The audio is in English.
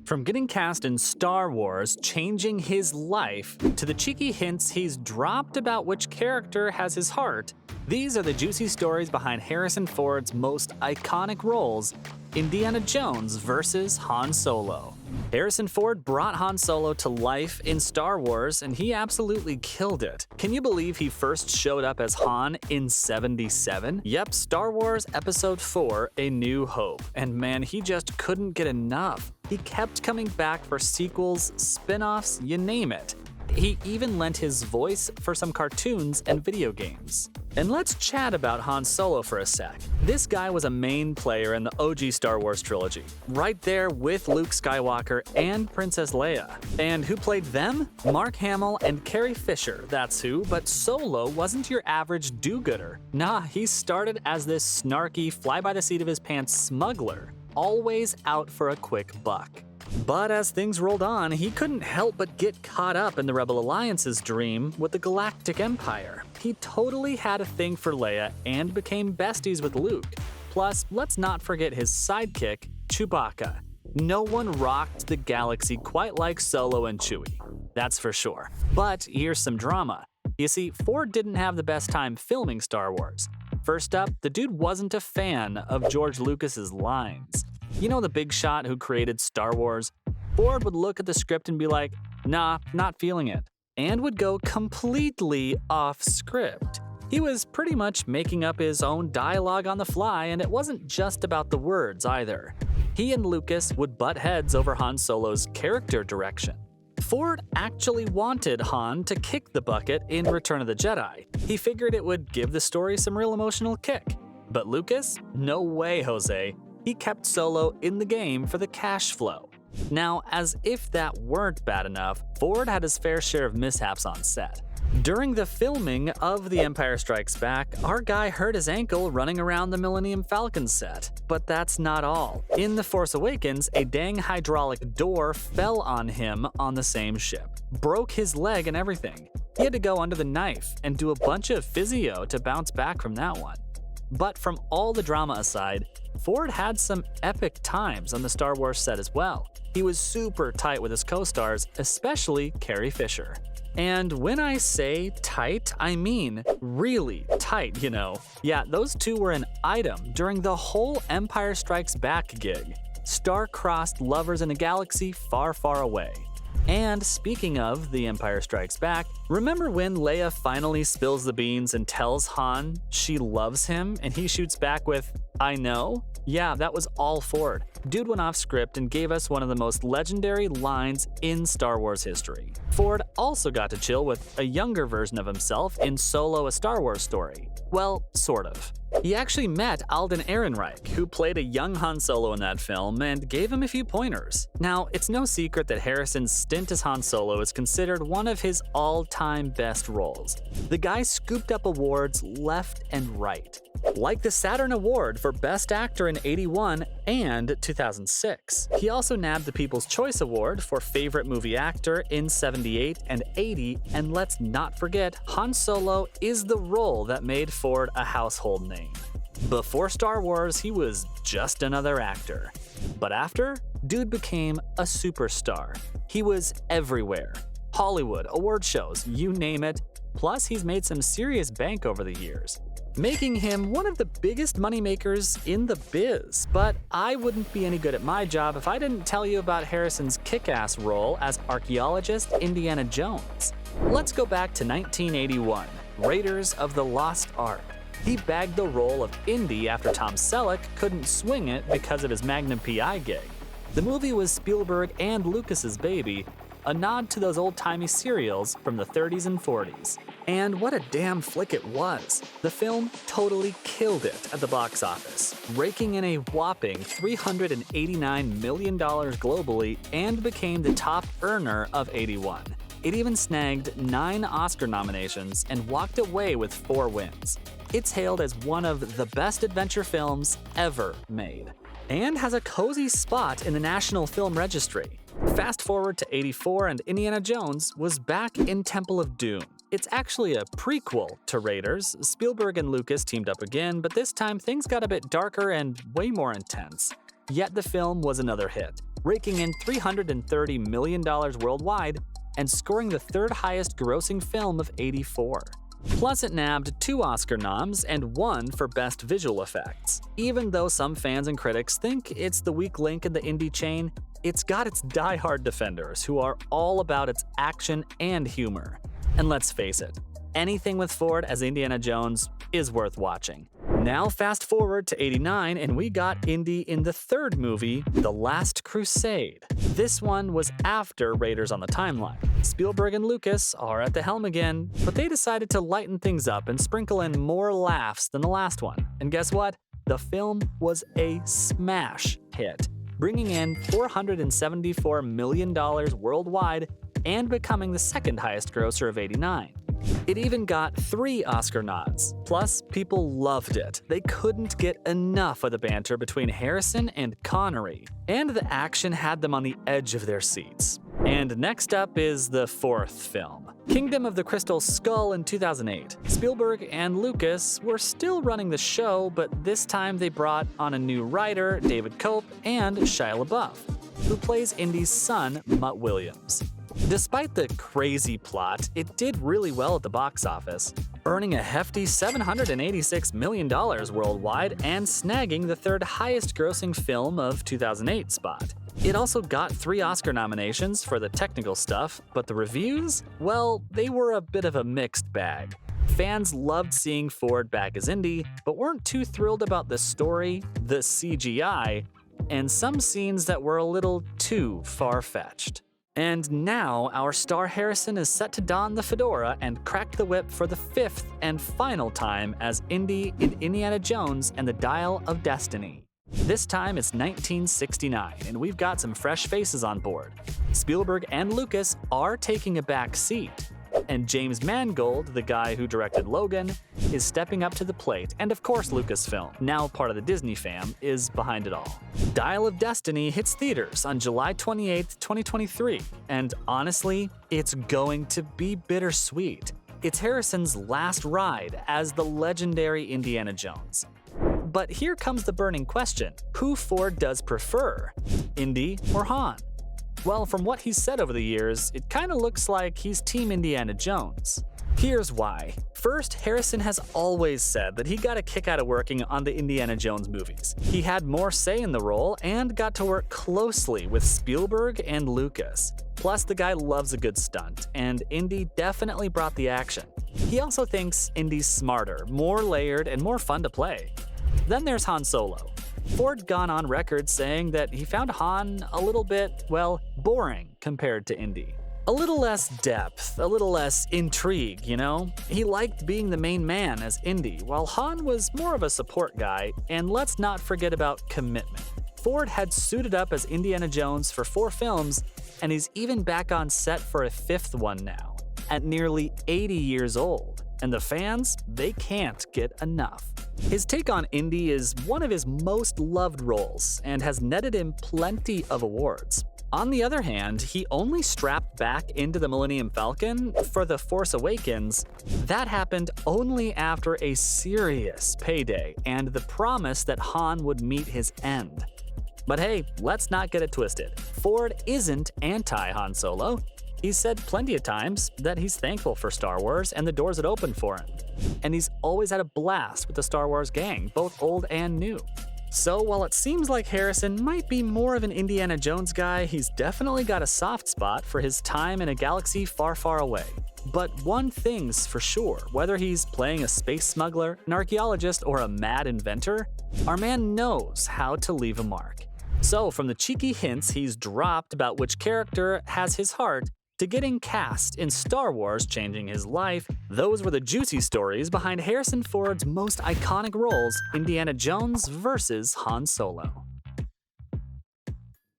From getting cast in Star Wars, changing his life, to the cheeky hints he's dropped about which character has his heart, these are the juicy stories behind Harrison Ford's most iconic roles, Indiana Jones vs. Han Solo. Harrison Ford brought Han Solo to life in Star Wars, and he absolutely killed it. Can you believe he first showed up as Han in '77? Yep, Star Wars Episode 4, A New Hope. And man, he just couldn't get enough. He kept coming back for sequels, spin-offs, you name it. He even lent his voice for some cartoons and video games. And let's chat about Han Solo for a sec. This guy was a main player in the OG Star Wars trilogy, right there with Luke Skywalker and Princess Leia. And who played them? Mark Hamill and Carrie Fisher, that's who, but Solo wasn't your average do-gooder. Nah, he started as this snarky, fly-by-the-seat-of-his-pants smuggler, always out for a quick buck. But as things rolled on, he couldn't help but get caught up in the Rebel Alliance's dream with the Galactic Empire. He totally had a thing for Leia and became besties with Luke. Plus, let's not forget his sidekick, Chewbacca. No one rocked the galaxy quite like Solo and Chewie, that's for sure. But here's some drama. You see, Ford didn't have the best time filming Star Wars. First up, the dude wasn't a fan of George Lucas's lines. You know the big shot who created Star Wars? Ford would look at the script and be like, nah, not feeling it, and would go completely off script. He was pretty much making up his own dialogue on the fly, and it wasn't just about the words either. He and Lucas would butt heads over Han Solo's character direction. Ford actually wanted Han to kick the bucket in Return of the Jedi. He figured it would give the story some real emotional kick. But Lucas? No way, Jose. He kept Solo in the game for the cash flow. Now, as if that weren't bad enough, Ford had his fair share of mishaps on set. During the filming of The Empire Strikes Back, our guy hurt his ankle running around the Millennium Falcon set. But that's not all. In The Force Awakens, a dang hydraulic door fell on him on the same ship. Broke his leg and everything. He had to go under the knife and do a bunch of physio to bounce back from that one. But from all the drama aside, Ford had some epic times on the Star Wars set as well. He was super tight with his co-stars, especially Carrie Fisher. And when I say tight, I mean really tight, you know. Yeah, those two were an item during the whole Empire Strikes Back gig. Star-crossed lovers in a galaxy far, far away. And speaking of The Empire Strikes Back, remember when Leia finally spills the beans and tells Han she loves him and he shoots back with, "I know"? Yeah, that was all Ford. Dude went off script and gave us one of the most legendary lines in Star Wars history. Ford also got to chill with a younger version of himself in Solo: A Star Wars Story. Well, sort of. He actually met Alden Ehrenreich, who played a young Han Solo in that film, and gave him a few pointers. Now, it's no secret that Harrison's stint as Han Solo is considered one of his all-time best roles. The guy scooped up awards left and right, like the Saturn Award for Best Actor in '81 and 2006. He also nabbed the People's Choice Award for Favorite Movie Actor in '78 and '80, and let's not forget, Han Solo is the role that made Ford a household name. Before Star Wars, he was just another actor. But after, dude became a superstar. He was everywhere. Hollywood, award shows, you name it. Plus, he's made some serious bank over the years, making him one of the biggest moneymakers in the biz. But I wouldn't be any good at my job if I didn't tell you about Harrison's kick-ass role as archaeologist Indiana Jones. Let's go back to 1981, Raiders of the Lost Ark. He bagged the role of Indy after Tom Selleck couldn't swing it because of his Magnum PI gig. The movie was Spielberg and Lucas's baby, a nod to those old-timey serials from the 30s and 40s. And what a damn flick it was. The film totally killed it at the box office, raking in a whopping $389 million globally and became the top earner of '81. It even snagged 9 Oscar nominations and walked away with 4 wins. It's hailed as one of the best adventure films ever made, and has a cozy spot in the National Film Registry. Fast forward to '84 and Indiana Jones was back in Temple of Doom. It's actually a prequel to Raiders. Spielberg and Lucas teamed up again, but this time things got a bit darker and way more intense. Yet the film was another hit, raking in $330 million worldwide and scoring the third highest grossing film of '84. Plus, it nabbed 2 Oscar noms and 1 for Best Visual Effects. Even though some fans and critics think it's the weak link in the indie chain, it's got its die-hard defenders who are all about its action and humor. And let's face it, anything with Ford as Indiana Jones is worth watching. Now fast forward to '89 and we got Indy in the third movie, The Last Crusade. This one was after Raiders on the Timeline. Spielberg and Lucas are at the helm again, but they decided to lighten things up and sprinkle in more laughs than the last one. And guess what? The film was a smash hit, bringing in $474 million worldwide and becoming the second highest grosser of '89. It even got 3 Oscar nods. Plus, people loved it. They couldn't get enough of the banter between Harrison and Connery, and the action had them on the edge of their seats. And next up is the 4th film, Kingdom of the Crystal Skull in 2008. Spielberg and Lucas were still running the show, but this time they brought on a new writer, David Cope, and Shia LaBeouf, who plays Indy's son, Mutt Williams. Despite the crazy plot, it did really well at the box office, earning a hefty $786 million worldwide and snagging the third highest grossing film of 2008 spot. It also got 3 Oscar nominations for the technical stuff, but the reviews? Well, they were a bit of a mixed bag. Fans loved seeing Ford back as Indy, but weren't too thrilled about the story, the CGI, and some scenes that were a little too far-fetched. And now, our star Harrison is set to don the fedora and crack the whip for the 5th and final time as Indy in Indiana Jones and the Dial of Destiny. This time it's 1969, and we've got some fresh faces on board. Spielberg and Lucas are taking a back seat, and James Mangold, the guy who directed Logan, is stepping up to the plate, and of course Lucasfilm, now part of the Disney fam, is behind it all. Dial of Destiny hits theaters on July 28, 2023, and honestly, it's going to be bittersweet. It's Harrison's last ride as the legendary Indiana Jones. But here comes the burning question: who Ford does prefer, Indy or Han? Well, from what he's said over the years, it kinda looks like he's Team Indiana Jones. Here's why. First, Harrison has always said that he got a kick out of working on the Indiana Jones movies. He had more say in the role and got to work closely with Spielberg and Lucas. Plus, the guy loves a good stunt, and Indy definitely brought the action. He also thinks Indy's smarter, more layered, and more fun to play. Then there's Han Solo. Ford gone on record saying that he found Han a little bit, well, boring compared to Indy. A little less depth, a little less intrigue, you know? He liked being the main man as Indy, while Han was more of a support guy, and let's not forget about commitment. Ford had suited up as Indiana Jones for 4 films, and he's even back on set for a 5th one now, at nearly 80 years old. And the fans, they can't get enough. His take on Indy is one of his most loved roles and has netted him plenty of awards. On the other hand, he only strapped back into the Millennium Falcon for The Force Awakens. That happened only after a serious payday and the promise that Han would meet his end. But hey, let's not get it twisted. Ford isn't anti-Han Solo. He's said plenty of times that he's thankful for Star Wars and the doors it opened for him. And he's always had a blast with the Star Wars gang, both old and new. So while it seems like Harrison might be more of an Indiana Jones guy, he's definitely got a soft spot for his time in a galaxy far, far away. But one thing's for sure, whether he's playing a space smuggler, an archaeologist, or a mad inventor, our man knows how to leave a mark. So from the cheeky hints he's dropped about which character has his heart, to getting cast in Star Wars changing his life, those were the juicy stories behind Harrison Ford's most iconic roles, Indiana Jones versus Han Solo.